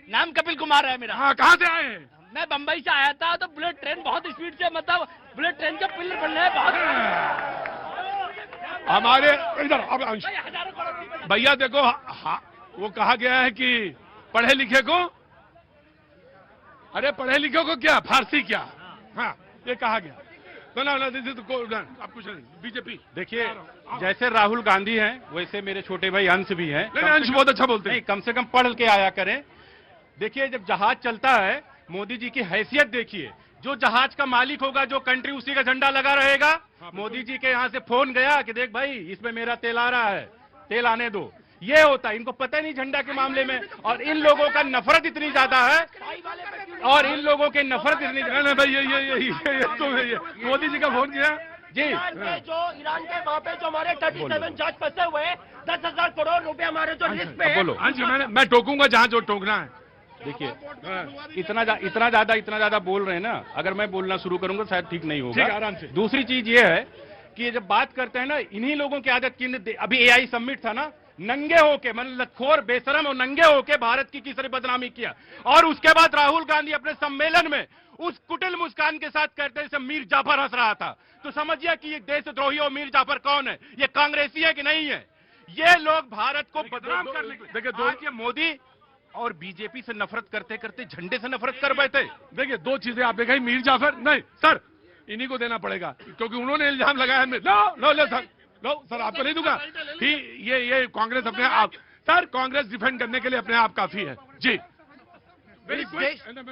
नाम कपिल कुमार है मेरा। हाँ कहाँ से आए हैं? मैं बम्बई से आया था, तो बुलेट ट्रेन बहुत स्पीड से, मतलब बुलेट ट्रेन के पिलर बन रहे हैं बहुत। हमारे इधर अब अंश हजारों करोड़ भैया देखो, वो कहा गया है कि पढ़े लिखे को, अरे पढ़े लिखे को क्या, फारसी क्या, हाँ ये कहा गया। तो ना आप कुछ नहीं, बीजेपी। देखिए, जैसे राहुल गांधी हैं वैसे मेरे छोटे भाई अंश भी हैं। अंश बहुत अच्छा बोलते हैं। नहीं, कम से कम पढ़ के आया करें। देखिए, जब जहाज चलता है, मोदी जी की हैसियत देखिए। जो जहाज का मालिक होगा, जो कंट्री, उसी का झंडा लगा रहेगा। मोदी जी के यहाँ से फोन गया कि देख भाई, इसमें मेरा तेल आ रहा है, तेल आने दो। ये होता है, इनको पता ही नहीं झंडा के मामले में। और इन लोगों का नफरत इतनी ज्यादा है, और इन लोगों के नफरत इतनी ज्यादा। भाई ये मोदी जी का फोन किया जी। ईरान के वहाँ पे जो हमारे 37 जहाज फंसे हुए हैं, 10,000 करोड़ रुपए हमारे जो लिस्ट पे है। बोलो। हाँ जी, मैं टोकूंगा जहाँ जो टोकना है। देखिए, इतना ज्यादा बोल रहे हैं ना, अगर मैं बोलना शुरू करूंगा शायद ठीक नहीं होगा। आराम से। दूसरी चीज ये है कि जब बात करते हैं ना, इन्हीं लोगों की आदत की, अभी एआई समिट था ना, नंगे होके, मतलब लतखोर, बेशरम और नंगे होके भारत की किसने बदनामी किया। और उसके बाद राहुल गांधी अपने सम्मेलन में उस कुटिल मुस्कान के साथ कहते हैं, मीर जाफर हंस रहा था। तो समझिए कि ये देशद्रोही और मीर जाफर कौन है, ये कांग्रेसी है कि नहीं है। ये लोग भारत को बदनाम करने के, देखिए ये मोदी और बीजेपी से नफरत करते करते झंडे से नफरत कर बैठे। देखिए, दो चीजें आपने कही, मीर जाफर नहीं सर, इन्हीं को देना पड़ेगा, क्योंकि उन्होंने इल्जाम लगाया। लो सर आपको नहीं दूंगा। ये कांग्रेस अपने आप, सर कांग्रेस डिफेंड करने के लिए अपने आप काफी है जी। मैं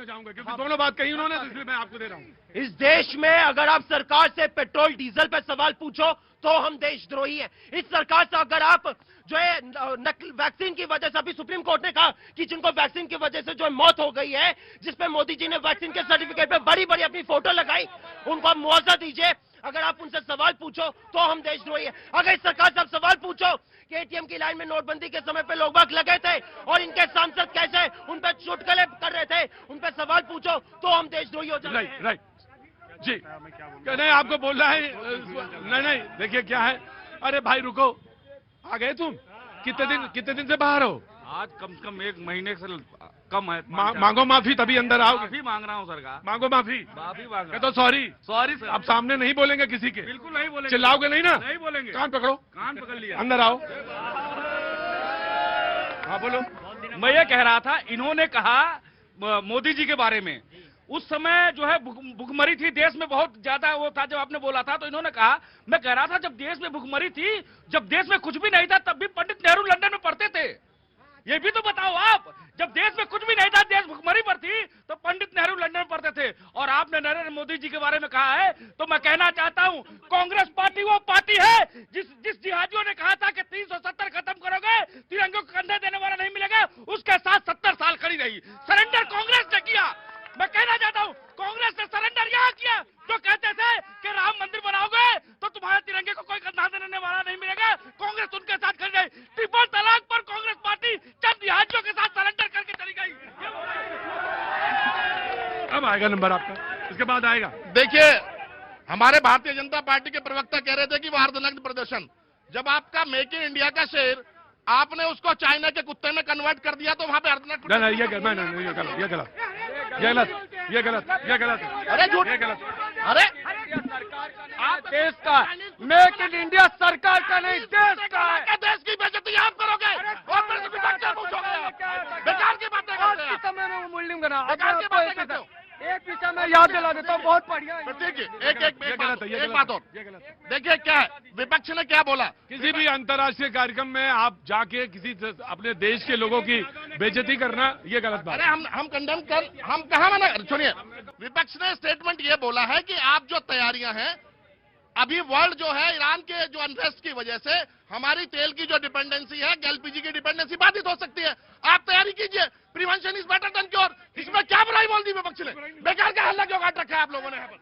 जाऊंगा क्योंकि दोनों बात कही उन्होंने, तो इसलिए मैं आपको दे रहा हूँ। इस देश में अगर आप सरकार से पेट्रोल डीजल पे सवाल पूछो तो हम देशद्रोही हैं। इस सरकार से अगर आप जो है नकल वैक्सीन की वजह से, अभी सुप्रीम कोर्ट ने कहा कि जिनको वैक्सीन की वजह से जो है मौत हो गई है, जिसपे मोदी जी ने वैक्सीन के सर्टिफिकेट पे बड़ी बड़ी अपनी फोटो लगाई, उनको आप मुआवजा दीजिए। अगर आप उनसे सवाल पूछो तो हम देशद्रोही हैं। अगर इस सरकार से आप सवाल पूछो कि एटीएम की लाइन में नोटबंदी के समय पे लोग बाग लगे थे और इनके सांसद कैसे उन पे चुटकुले कर रहे थे, उन पे सवाल पूछो तो हम देशद्रोही हो जाएंगे। राइट जी। नहीं आपको बोल रहा है, नहीं देखिए क्या है। अरे भाई रुको, आ गए तुम? कितने दिन से बाहर हो? आज कम से कम 1 महीने से कम है। मांगो माफी तभी अंदर आओगे। माफी मांग रहा हूँ सरकार। मांगो माफी मांग तो सॉरी सर। अब सामने नहीं बोलेंगे किसी के, बिल्कुल नहीं बोलेंगे। चिल्लाओगे नहीं ना? नहीं बोलेंगे। कान पकड़ो, कान पकड़ लिया। अंदर आओ। हाँ बोलो। मैं ये कह रहा था, इन्होंने कहा मोदी जी के बारे में, उस समय जो है भुखमरी थी देश में, बहुत ज्यादा वो था। जब आपने बोला था तो इन्होंने कहा, मैं कह रहा था जब देश में भुखमरी थी, जब देश में कुछ भी नहीं था, तब भी पंडित नेहरू लंदन में पढ़ते थे। ये भी तो बताओ आप, जब देश में कुछ भी नहीं था, देश भुखमरी पर थी, तो पंडित नेहरू लंदन में पढ़ते थे। और आपने नरेंद्र मोदी जी के बारे में कहा है, तो मैं कहना चाहता हूं, कांग्रेस पार्टी वो पार्टी है जिस जिहादियों ने कहा था कि 370 खत्म करोगे, तिरंगे को कंधे देने वाला नहीं मिलेगा, उसके साथ 70 साल खड़ी रही। सरेंडर कांग्रेस ने किया। मैं कहना चाहता हूं, कांग्रेस ने सरेंडर यहां किया, जो कहते थे कि राम मंदिर बनाओगे तो तुम्हारे तिरंगे को कोई कंधा देने वाला नहीं मिलेगा, कांग्रेस उनके साथ खड़ी रही। ट्रिपल तलाक पर कांग्रेस पार्टी चंद जिहादियों के साथ सरेंडर करके चली गई। अब आएगा नंबर आपका, इसके बाद आएगा। देखिए, हमारे भारतीय जनता पार्टी के प्रवक्ता कह रहे थे कि वो अर्धनग्न प्रदर्शन, जब आपका मेक इन इंडिया का शेर आपने उसको चाइना के कुत्ते में कन्वर्ट कर दिया, तो वहां पे अर्धनग्न। नहीं ये गलत। अरे झूठ, ये गलत। अरे देश का मेक इन इंडिया सरकार का नहीं, देश का है। देश की बेइज्जती आप करोगे और मेरे से विपक्ष से पूछोगे। बेकार की बातें करते हैं। समय में मूल्य बना बेकार की बातें करते हो। एक पीछे में याद दिला देता हूँ, बहुत बढ़िया। देखिए, एक बात और देखिए, क्या है विपक्ष ने क्या बोला। किसी भी अंतर्राष्ट्रीय कार्यक्रम में आप जाके किसी अपने देश के लोगों की बेइज्जती करना, ये गलत बात। अरे हम कंडेम कर, हम कहा मना, सुनिए, विपक्ष ने स्टेटमेंट ये बोला है कि आप जो तैयारियां हैं, अभी वर्ल्ड जो है ईरान के जो अनरेस्ट की वजह से हमारी तेल की जो डिपेंडेंसी है, एलपीजी की डिपेंडेंसी बाधित हो सकती है। आप तैयारी कीजिए, prevention is better than cure. इसमें क्या बुराई बोल दी विपक्ष ने? बेकार का हल्ला क्यों काट रखा है आप लोगों ने यहाँ पर?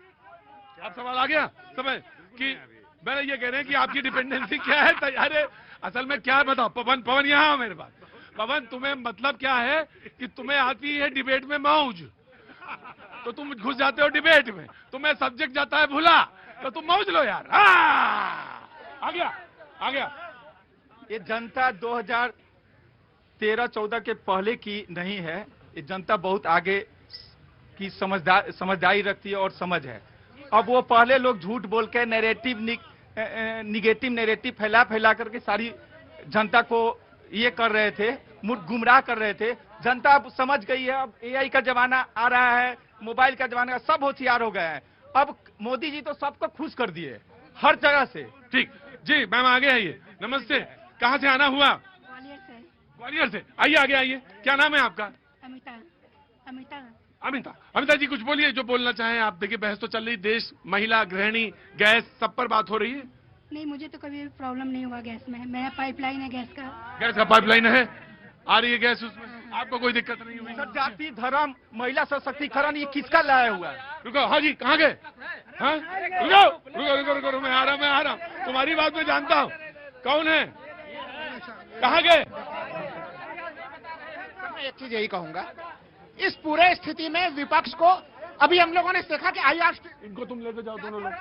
अब सवाल आ गया समय कि मैंने ये कह रहे हैं कि आपकी डिपेंडेंसी क्या है अरे असल में क्या है बताओ। पवन पवन यहाँ मेरे पास। पवन तुम्हें मतलब क्या है कि तुम्हें आती है डिबेट में मौज, तो तुम घुस जाते हो डिबेट में, तुम्हें सब्जेक्ट जाता है भुला, तो तुम मौज लो यार। आ गया आ गया। ये जनता 2013-14 के पहले की नहीं है, ये जनता बहुत आगे की समझदारी रखती है और समझ है। अब वो पहले लोग झूठ बोल के निगेटिव नैरेटिव फैला करके सारी जनता को ये कर रहे थे, गुमराह कर रहे थे। जनता अब समझ गई है, अब एआई का जमाना आ रहा है, मोबाइल का जमाना, सब होशियार हो गए हैं। अब मोदी जी तो सबको खुश कर दिए हर जगह से। ठीक जी, मैम आगे आइए। नमस्ते, कहाँ से आना हुआ? ग्वालियर से। ग्वालियर से, आइए आगे आइए। क्या नाम है आपका? अमिता। अमिता। अमिता, अमिता जी कुछ बोलिए जो बोलना चाहें आप। देखिए बहस तो चल रही, देश, महिला, गृहिणी, गैस, सब पर बात हो रही है। नहीं, मुझे तो कभी प्रॉब्लम नहीं हुआ गैस में, मेरा पाइपलाइन है गैस का। गैस का पाइपलाइन है, आ रही है गैस उसमें, आपको कोई दिक्कत नहीं हुई? सर जाति धर्म महिला सशक्तिकरण ये किसका लाया हुआ है? रुको, हाँ जी कहाँ गए? हाँ रुको रुको रुको रुको, मैं आ रहा हूँ, तुम्हारी बात मैं जानता हूँ। कौन है, कहाँ गए? मैं एक चीज यही कहूंगा, इस पूरे स्थिति में विपक्ष को, अभी हम लोगों ने देखा कि इनको तुम लेते जाओ दोनों लोग।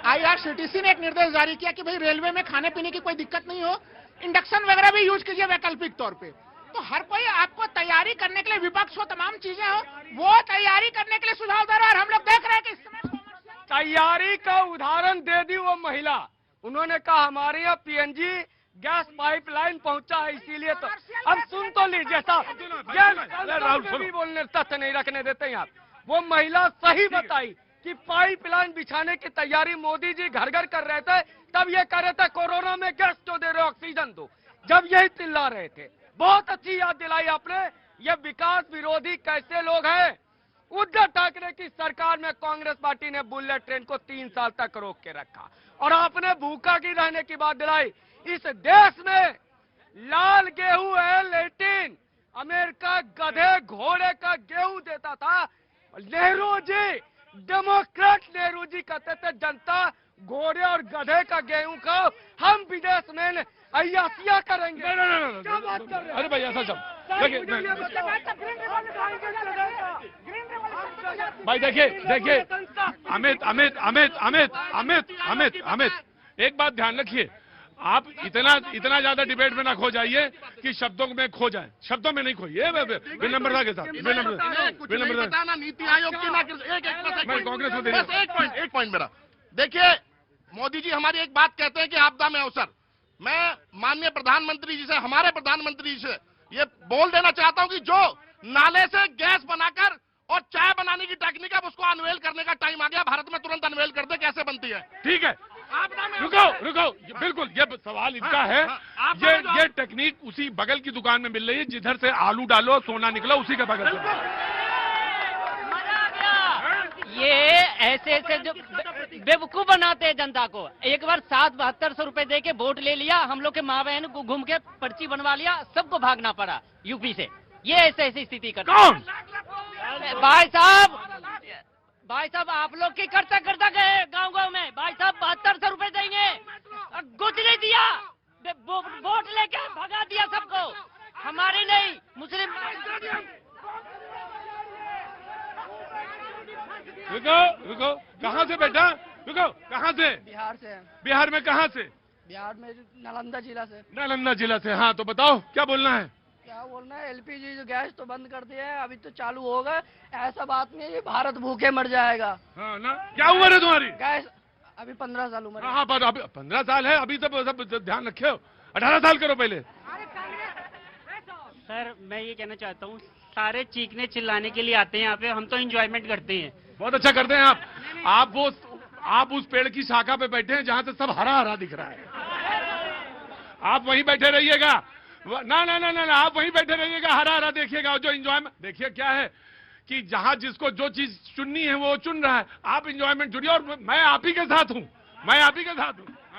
IRCTC ने एक निर्देश जारी किया कि भाई रेलवे में खाने पीने की कोई दिक्कत नहीं हो, इंडक्शन वगैरह भी यूज कीजिए वैकल्पिक तौर पे। तो हर कोई आपको तैयारी करने के लिए, विपक्ष हो, तमाम चीजें हो, वो तैयारी करने के लिए सुझाव दे रहा है। और हम लोग देख रहे हैं कि इस समय तैयारी का उदाहरण दे दी वो महिला। उन्होंने कहा हमारे यहाँ PNG गैस पाइपलाइन पहुंचा है, इसीलिए तो। अब सुन तो लीजिए साहब, भी बोलने तथ्य नहीं रखने देते हैं आप। वो महिला सही बताई कि पाइपलाइन बिछाने की तैयारी मोदी जी घर घर कर रहे थे, तब ये कह रहे थे कोरोना में गैस क्यों दे रहे हो, ऑक्सीजन दो, जब यही चिल्ला रहे थे। बहुत अच्छी याद दिलाई आपने। ये विकास विरोधी कैसे लोग हैं। उद्धव ठाकरे की सरकार में कांग्रेस पार्टी ने बुलेट ट्रेन को 3 साल तक रोक के रखा, और आपने भूखा की रहने की बात दिलाई। इस देश में लाल गेहूं है, लेटिन अमेरिका गधे घोड़े का गेहूं देता था। नेहरू जी, डेमोक्रेट नेहरू जी कहते थे जनता घोड़े और गधे का गेहूं खाओ, हम विदेश में अय्यासियां करेंगे। क्या बात कर रहे हैं? अरे भाई ऐसा सब भाई देखिए अमित एक बात ध्यान रखिए, आप इतना ज्यादा डिबेट में ना खो जाइए कि शब्दों में खो जाए। शब्दों में नहीं खोइए, विनम्रता के साथ। बताना नीति आयोग की ना मैं कांग्रेस में एक पॉइंट मेरा देखिए, मोदी जी हमारी एक बात कहते हैं कि आपदा में अवसर। मैं माननीय प्रधानमंत्री जी से, हमारे प्रधानमंत्री जी से ये बोल देना चाहता हूं कि जो नाले से गैस बनाकर और चाय बनाने की टेक्निक है, उसको अनवेल करने का टाइम आ गया। भारत में तुरंत अनवेल कर दे कैसे बनती है। ठीक है, रुको बिल्कुल, ये सवाल इनका है। ये टेक्निक उसी बगल की दुकान में मिल रही है, जिधर से आलू डालो सोना निकला, उसी के बगल से। ये ऐसे जो बेवकूफ बनाते हैं जनता को। एक बार 77200 रुपए दे के वोट ले लिया, हम लोग के माँ बहन को घूम के पर्ची बनवा लिया, सबको भागना पड़ा यूपी से। ये ऐसी स्थिति करते कौन? भाई साहब आप लोग की करता गए गांव में। भाई साहब 7200 रुपए देंगे, गुजरी दिया, वोट लेके भगा दिया सबको। हमारी नहीं, मुस्लिम। रुको कहाँ से बेटा? रुको, कहाँ से? बिहार से। बिहार में कहाँ से? बिहार में नालंदा जिला से। नालंदा जिला से, हाँ तो बताओ क्या बोलना है? क्या बोलना है, LPG जो गैस तो बंद कर दिया है, अभी तो चालू होगा। ऐसा बात नहीं है, भारत भूखे मर जाएगा। हाँ ना, क्या उम्र है तुम्हारी? गैस अभी 15 साल उम्र है। हाँ पर अभी 15 साल है, अभी तब सब ध्यान रखे हो। 18 साल करो पहले। सर मैं ये कहना चाहता हूँ, सारे चीखने चिल्लाने के लिए आते हैं यहाँ पे, हम तो एंजॉयमेंट करते हैं। बहुत अच्छा करते हैं आप उस पेड़ की शाखा पे बैठे हैं जहाँ से सब हरा हरा दिख रहा है। आप वहीं बैठे रहिएगा। ना आप वहीं बैठे रहिएगा, हरा हरा देखिएगा। और जो एंजॉयमेंट देखिए क्या है कि जहाँ जिसको जो चीज चुननी है वो चुन रहा है। आप एंजॉयमेंट जुड़िए, और मैं आप ही के साथ हूँ, हाँ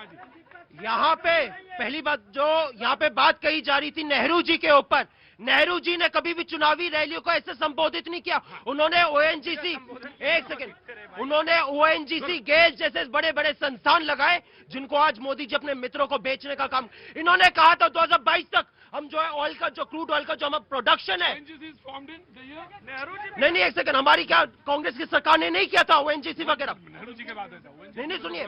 जी। यहाँ पे पहली बात जो यहाँ पे बात कही जा रही थी नेहरू जी के ऊपर, नेहरू जी ने कभी भी चुनावी रैलियों को ऐसे संबोधित नहीं किया। उन्होंने ओएनजीसी, एक सेकंड, उन्होंने ओएनजीसी, गेल जैसे बड़े बड़े संस्थान लगाए जिनको आज मोदी जी अपने मित्रों को बेचने का काम। इन्होंने कहा था 2022 तक हम जो है ऑयल का, जो क्रूड ऑयल का जो हमारा प्रोडक्शन है, नहीं एक सेकंड, हमारी क्या कांग्रेस की सरकार ने नहीं किया था ओएनजीसी वगैरह? नेहरू जी के बाद ऐसा हुआ। नहीं सुनिए,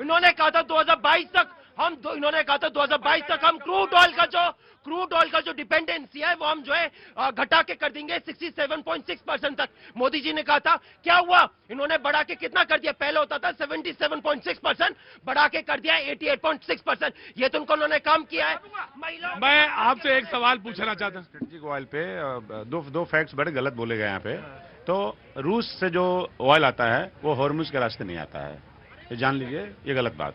इन्होंने कहा था 2022 तक हम इन्होंने कहा था 2022 तक हम क्रूड ऑयल का जो डिपेंडेंसी है वो हम जो है घटा के कर देंगे 67.6% तक। मोदी जी ने कहा था, क्या हुआ? इन्होंने बढ़ा के कितना कर दिया? पहले होता था 77.6%, बढ़ा के कर दिया 88.6%। ये तो उन्होंने काम किया है। मैं आपसे एक सवाल पूछना चाहता हूँ। स्ट्रेटेजिक ऑयल पे दो फैक्ट्स बड़े गलत बोले गए यहाँ पे। तो रूस से जो ऑयल आता है वो हॉर्मुज के रास्ते नहीं आता है, ये जान लीजिए, ये गलत बात।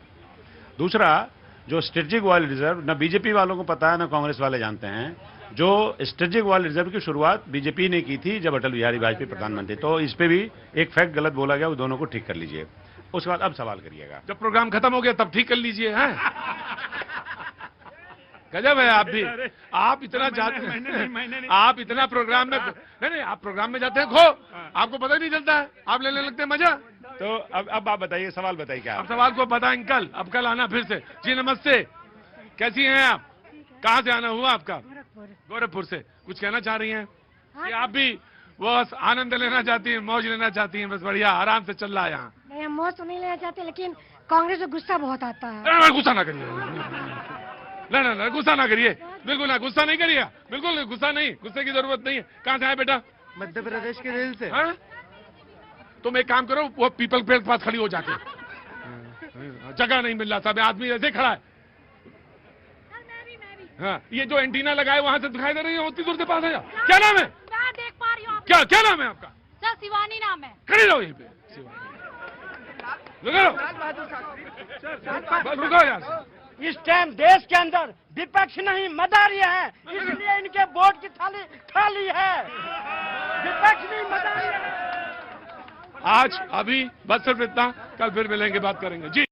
दूसरा, जो स्ट्रेटेजिक ऑयल रिजर्व न बीजेपी वालों को पता है न कांग्रेस वाले जानते हैं, जो स्ट्रेटेजिक ऑयल रिजर्व की शुरुआत बीजेपी ने की थी जब अटल बिहारी वाजपेयी प्रधानमंत्री। तो इस पे भी एक फैक्ट गलत बोला गया, वो दोनों को ठीक कर लीजिए। उसके बाद अब सवाल करिएगा। जब प्रोग्राम खत्म हो गया तब ठीक कर लीजिए। हैं गजब है आप भी, आप इतना जाते हैं, आप इतना प्रोग्राम में नहीं, आप प्रोग्राम में जाते हैं खो, आपको पता ही नहीं चलता है, आप लेने लगते हैं मजा। तो अब आप बताइए, सवाल बताइए क्या? अब सवाल को बताएं कल, अब कल आना फिर से। जी नमस्ते, कैसी हैं आप? कहाँ से आना हुआ आपका? गोरखपुर से। कुछ कहना चाह रही हैं? कि आप भी बस आनंद लेना चाहती हैं, मौज लेना चाहती हैं? बस बढ़िया आराम से चल रहा है यहाँ। नहीं, मौज तो नहीं लेना चाहते, लेकिन कांग्रेस में गुस्सा बहुत आता है। गुस्सा ना करिए, ना गुस्सा ना करिए, बिल्कुल ना, गुस्सा नहीं करिए, बिल्कुल गुस्सा नहीं, गुस्से की जरूरत नहीं है। कहाँ से आए बेटा? मध्य प्रदेश के रेल से। हाँ? तुम एक काम करो, वो पीपल पेड़ के पास खड़ी हो जाके, जगह नहीं मिल रहा था, आदमी ऐसे खड़ा है। हाँ, ये जो एंटीना लगाए वहां से दिखाई दे रही है, उतनी दूर से पास है। क्या नाम है? मैं देख पा रही हूँ। क्या नाम है आपका? सर शिवानी नाम है। खड़ी रहो यहीं पे, रुको यार। इस टाइम देश के अंदर विपक्ष नहीं मदारी है, इसलिए इनके वोट की थाली खाली है। विपक्ष नहीं मदारी है। आज अभी बस सिर्फ इतना, कल फिर मिलेंगे, बात करेंगे जी।